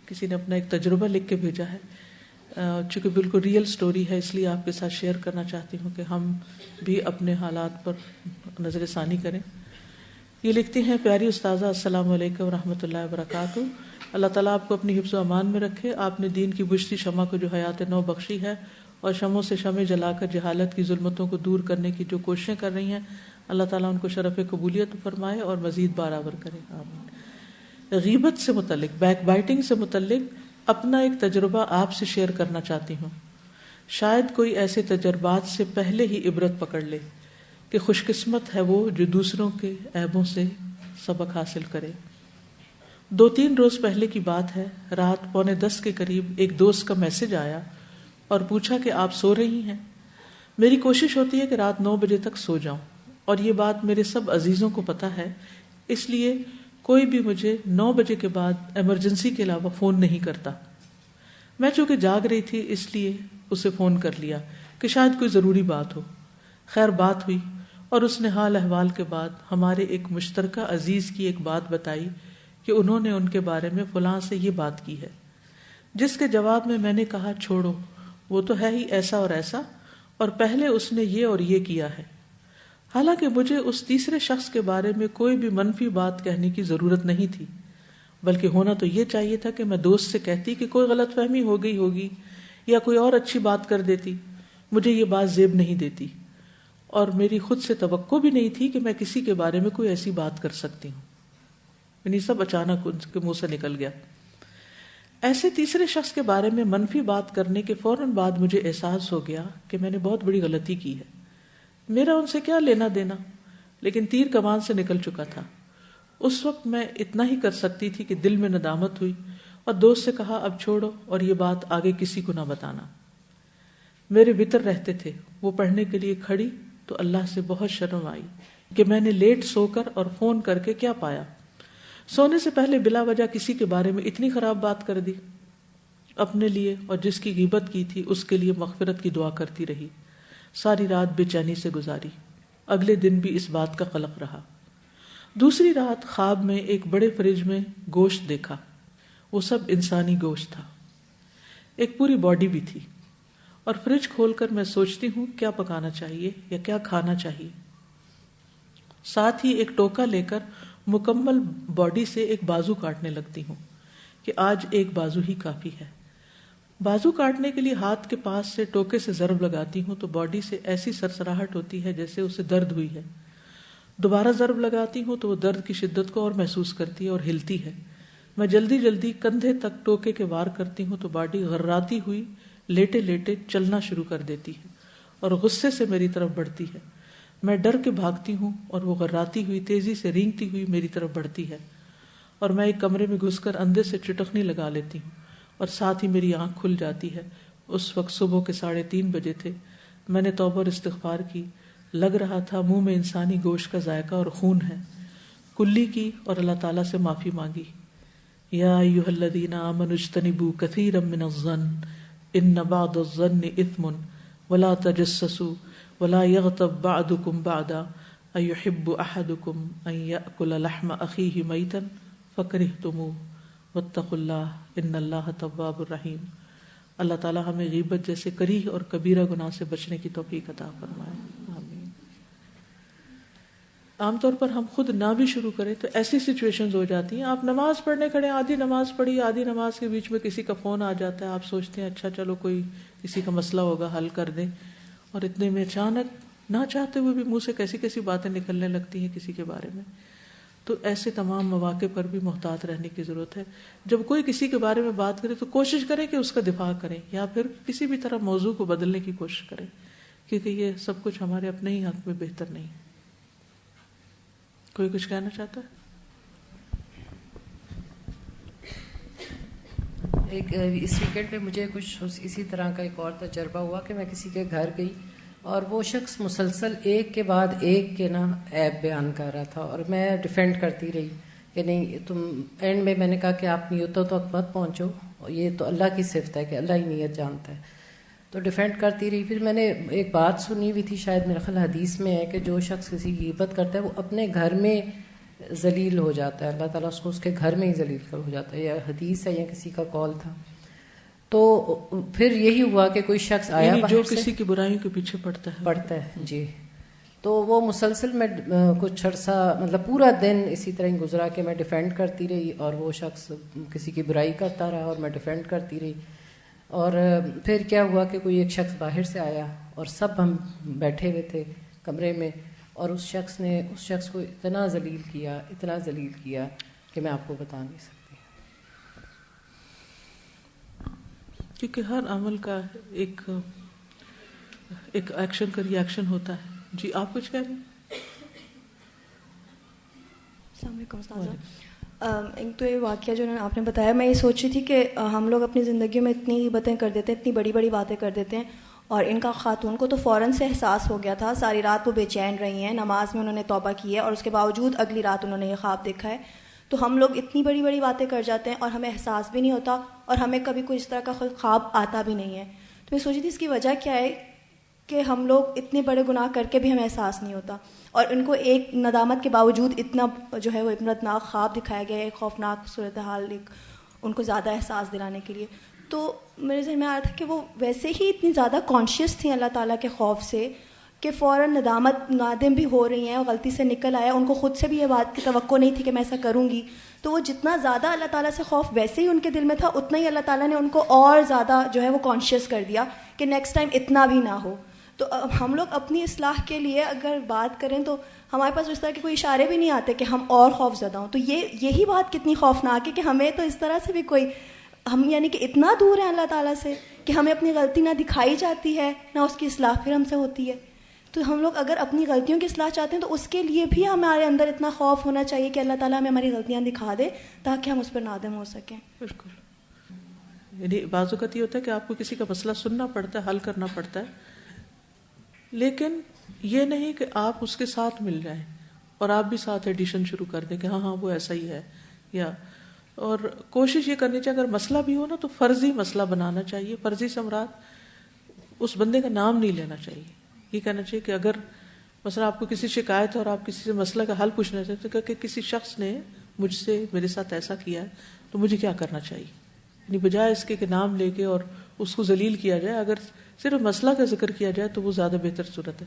کسی نے اپنا ایک تجربہ لکھ کے بھیجا ہے، چونکہ بالکل ریئل سٹوری ہے اس لیے آپ کے ساتھ شیئر کرنا چاہتی ہوں کہ ہم بھی اپنے حالات پر نظر ثانی کریں۔ یہ لکھتی ہیں، پیاری استاذہ السلام علیکم ورحمۃ اللہ وبرکاتہ، اللہ تعالیٰ آپ کو اپنی حفظ و امان میں رکھے۔ آپ نے دین کی بجھتی شمع کو جو حیات نو بخشی ہے اور شمعوں سے شمع جلا کر جہالت کی ظلمتوں کو دور کرنے کی جو کوششیں کر رہی ہیں، اللہ تعالیٰ ان کو شرف قبولیت فرمائے اور مزید برابر کرے، آمین۔ غیبت سے متعلق، بیک بائٹنگ سے متعلق اپنا ایک تجربہ آپ سے شیئر کرنا چاہتی ہوں۔ شاید کوئی ایسے تجربات سے پہلے ہی عبرت پکڑ لے کہ خوش قسمت ہے وہ جو دوسروں کے عیبوں سے سبق حاصل کرے۔ 2-3 روز پہلے کی بات ہے، رات 9:45 کے قریب ایک دوست کا میسج آیا اور پوچھا کہ آپ سو رہی ہیں؟ میری کوشش ہوتی ہے کہ رات 9 بجے تک سو جاؤں، اور یہ بات میرے سب عزیزوں کو پتہ ہے، اس لیے کوئی بھی مجھے 9 بجے کے بعد ایمرجنسی کے علاوہ فون نہیں کرتا۔ میں چونکہ جاگ رہی تھی اس لیے اسے فون کر لیا کہ شاید کوئی ضروری بات ہو۔ خیر بات ہوئی اور اس نے حال احوال کے بعد ہمارے ایک مشترکہ عزیز کی ایک بات بتائی کہ انہوں نے ان کے بارے میں فلاں سے یہ بات کی ہے، جس کے جواب میں نے کہا چھوڑو، وہ تو ہے ہی ایسا اور ایسا، اور پہلے اس نے یہ اور یہ کیا ہے۔ حالانکہ مجھے اس تیسرے شخص کے بارے میں کوئی بھی منفی بات کہنے کی ضرورت نہیں تھی، بلکہ ہونا تو یہ چاہیے تھا کہ میں دوست سے کہتی کہ کوئی غلط فہمی ہو گئی ہوگی یا کوئی اور اچھی بات کر دیتی۔ مجھے یہ بات زیب نہیں دیتی اور میری خود سے توقع بھی نہیں تھی کہ میں کسی کے بارے میں کوئی ایسی بات کر سکتی ہوں، یعنی سب اچانک ان کے منہ سے نکل گیا۔ ایسے تیسرے شخص کے بارے میں منفی بات کرنے کے فوراً بعد مجھے احساس ہو گیا کہ میں نے بہت بڑی غلطی کی ہے۔ میرا ان سے کیا لینا دینا، لیکن تیر کمان سے نکل چکا تھا۔ اس وقت میں اتنا ہی کر سکتی تھی کہ دل میں ندامت ہوئی اور دوست سے کہا اب چھوڑو اور یہ بات آگے کسی کو نہ بتانا۔ میرے وطر رہتے تھے، وہ پڑھنے کے لیے کھڑی تو اللہ سے بہت شرم آئی کہ میں نے لیٹ سو کر اور فون کر کے کیا پایا، سونے سے پہلے بلا وجہ کسی کے بارے میں اتنی خراب بات کر دی۔ اپنے لیے اور جس کی غیبت کی تھی اس کے لیے مغفرت کی دعا کرتی رہی۔ ساری رات بے چینی سے گزاری، اگلے دن بھی اس بات کا قلق رہا۔ دوسری رات خواب میں ایک بڑے فریج میں گوشت دیکھا، وہ سب انسانی گوشت تھا، ایک پوری باڈی بھی تھی، اور فریج کھول کر میں سوچتی ہوں کیا پکانا چاہیے یا کیا کھانا چاہیے۔ ساتھ ہی ایک ٹوکا لے کر مکمل باڈی سے ایک بازو کاٹنے لگتی ہوں کہ آج ایک بازو ہی کافی ہے۔ بازو کاٹنے کے لیے ہاتھ کے پاس سے ٹوکے سے ضرب لگاتی ہوں تو باڈی سے ایسی سرسراہٹ ہوتی ہے جیسے اسے درد ہوئی ہے۔ دوبارہ ضرب لگاتی ہوں تو وہ درد کی شدت کو اور محسوس کرتی ہے اور ہلتی ہے۔ میں جلدی جلدی کندھے تک ٹوکے کے وار کرتی ہوں تو باڈی غراتی ہوئی لیٹے لیٹے چلنا شروع کر دیتی ہے اور غصے سے میری طرف بڑھتی ہے۔ میں ڈر کے بھاگتی ہوں اور وہ غراتی ہوئی تیزی سے رینگتی ہوئی میری طرف بڑھتی ہے، اور میں ایک کمرے میں گھس کر اندھے سے چٹکنی لگا لیتی ہوں اور ساتھ ہی میری آنکھ کھل جاتی ہے۔ اس وقت صبح کے 3:30 بجے تھے۔ میں نے توبہ اور استغفار کی، لگ رہا تھا منہ میں انسانی گوشت کا ذائقہ اور خون ہے، کلی کی اور اللہ تعالیٰ سے معافی مانگی۔ یا ایھا الذین آمنوا اجتنبوا کثیرا من الظن ان بعض الظن اثم ولا تجسسوا ولا یغتب بعضکم بعضا ایحب احدکم ان یأکل لحم اخیہ میتا فکرہتموہ واتقوا اللہ ان اللہ تواب الرحیم۔ اللہ تعالیٰ ہمیں غیبت جیسے کریہ اور کبیرہ گناہ سے بچنے کی توفیق عطا فرمائے، آمین۔ عام طور پر ہم خود نہ بھی شروع کریں تو ایسی سچویشنز ہو جاتی ہیں، آپ نماز پڑھنے کھڑے، آدھی نماز پڑھی، آدھی نماز کے بیچ میں کسی کا فون آ جاتا ہے، آپ سوچتے ہیں اچھا چلو کوئی کسی کا مسئلہ ہوگا حل کر دیں، اور اتنے میں اچانک نہ چاہتے ہوئے بھی منہ سے کیسی کیسی باتیں نکلنے لگتی ہیں کسی کے بارے میں۔ تو ایسے تمام مواقع پر بھی محتاط رہنے کی ضرورت ہے۔ جب کوئی کسی کے بارے میں بات کرے تو کوشش کریں کہ اس کا دفاع کریں یا پھر کسی بھی طرح موضوع کو بدلنے کی کوشش کریں، کیونکہ یہ سب کچھ ہمارے اپنے ہی حق میں بہتر نہیں۔ کوئی کچھ کہنا چاہتا ہے؟ اس ویکینڈ پہ مجھے کچھ اسی طرح کا ایک اور تجربہ ہوا کہ میں کسی کے گھر گئی اور وہ شخص مسلسل ایک کے بعد ایک کے نا عیب بیان کر رہا تھا، اور میں ڈیفینڈ کرتی رہی کہ نہیں تم، اینڈ میں نے کہا کہ آپ نیتوں تک مت پہنچو، یہ تو اللہ کی صفت ہے کہ اللہ ہی نیت جانتا ہے، تو ڈیفینڈ کرتی رہی۔ پھر میں نے ایک بات سنی ہوئی تھی، شاید میرا خیال حدیث میں ہے کہ جو شخص کسی کی غیبت کرتا ہے وہ اپنے گھر میں ذلیل ہو جاتا ہے, اللہ تعالیٰ اس کو اس کے گھر میں ہی ذلیل کر ہو جاتا ہے. یا حدیث ہے یا کسی کا قول تھا. تو پھر یہی ہوا کہ کوئی شخص آیا یعنی جو کسی کی برائیوں کے پیچھے پڑتا ہے جی. تو وہ مسلسل میں کچھ عرصہ مطلب پورا دن اسی طرح ہی گزرا کہ میں ڈیفینڈ کرتی رہی, اور وہ شخص کسی کی برائی کرتا رہا اور میں ڈیفینڈ کرتی رہی. اور پھر کیا ہوا کہ کوئی ایک شخص باہر سے آیا اور سب ہم بیٹھے ہوئے تھے کمرے میں, اور اس شخص کو اتنا ذلیل کیا کہ میں آپ کو بتا نہیں سکتی. کیونکہ ہر عمل کا ایک ایکشن کا ری ایکشن ہوتا ہے. جی آپ کچھ کہہ رہے ہیں؟ السلام علیکم استاذہ. ایک تو یہ واقعہ جو آپ نے بتایا, میں یہ سوچ رہی تھی کہ ہم لوگ اپنی زندگیوں میں اتنی باتیں کر دیتے ہیں, اتنی بڑی بڑی باتیں کر دیتے ہیں, اور ان کا خاتون کو تو فوراً سے احساس ہو گیا تھا. ساری رات وہ بے چین رہی ہیں, نماز میں انہوں نے توبہ کی ہے, اور اس کے باوجود اگلی رات انہوں نے یہ خواب دیکھا ہے. تو ہم لوگ اتنی بڑی بڑی باتیں کر جاتے ہیں اور ہمیں احساس بھی نہیں ہوتا, اور ہمیں کبھی کوئی اس طرح کا خواب آتا بھی نہیں ہے. تو میں سوچی تھی اس کی وجہ کیا ہے کہ ہم لوگ اتنے بڑے گناہ کر کے بھی ہمیں احساس نہیں ہوتا, اور ان کو ایک ندامت کے باوجود اتنا جو ہے وہ عبرتناک خواب دکھایا گیا ہے, ایک خوفناک صورتحال ان کو زیادہ احساس دلانے کے لیے. تو میرے ذہن میں آیا تھا کہ وہ ویسے ہی اتنی زیادہ کانشیس تھیں اللہ تعالیٰ کے خوف سے کہ فوراً نادم بھی ہو رہی ہیں, غلطی سے نکل آیا, ان کو خود سے بھی یہ بات کی توقع نہیں تھی کہ میں ایسا کروں گی. تو وہ جتنا زیادہ اللہ تعالیٰ سے خوف ویسے ہی ان کے دل میں تھا, اتنا ہی اللہ تعالیٰ نے ان کو اور زیادہ جو ہے وہ کانشیس کر دیا کہ نیکسٹ ٹائم اتنا بھی نہ ہو. تو ہم لوگ اپنی اصلاح کے لیے اگر بات کریں تو ہمارے پاس اس طرح کے کوئی اشارے بھی نہیں آتے کہ ہم اور خوف زدہ ہوں. تو یہی بات کتنی خوفناک ہے کہ ہمیں تو اس طرح سے بھی ہم یعنی کہ اتنا دور ہیں اللہ تعالیٰ سے کہ ہمیں اپنی غلطی نہ دکھائی جاتی ہے, نہ اس کی اصلاح پھر ہم سے ہوتی ہے. تو ہم لوگ اگر اپنی غلطیوں کی اصلاح چاہتے ہیں تو اس کے لیے بھی ہمارے اندر اتنا خوف ہونا چاہیے کہ اللہ تعالیٰ ہمیں ہماری غلطیاں دکھا دے تاکہ ہم اس پر نادم ہو سکیں. بالکل. یعنی بعض اوقات یہ ہوتا ہے کہ آپ کو کسی کا مسئلہ سننا پڑتا ہے, حل کرنا پڑتا ہے, لیکن یہ نہیں کہ آپ اس کے ساتھ مل جائیں اور آپ بھی ساتھ ایڈیشن شروع کر دیں کہ ہاں وہ ایسا ہی ہے. یا اور کوشش یہ کرنی چاہیے اگر مسئلہ بھی ہو نا تو فرضی مسئلہ بنانا چاہیے. فرضی سے مراد اس بندے کا نام نہیں لینا چاہیے. یہ کہنا چاہیے کہ اگر مثلا آپ کو کسی شکایت ہے اور آپ کسی سے مسئلہ کا حل پوچھنا چاہتے ہیں کہ کسی شخص نے مجھ سے میرے ساتھ ایسا کیا ہے تو مجھے کیا کرنا چاہیے, یعنی بجائے اس کے کہ نام لے کے اور اس کو ذلیل کیا جائے, اگر صرف مسئلہ کا ذکر کیا جائے تو وہ زیادہ بہتر صورت ہے.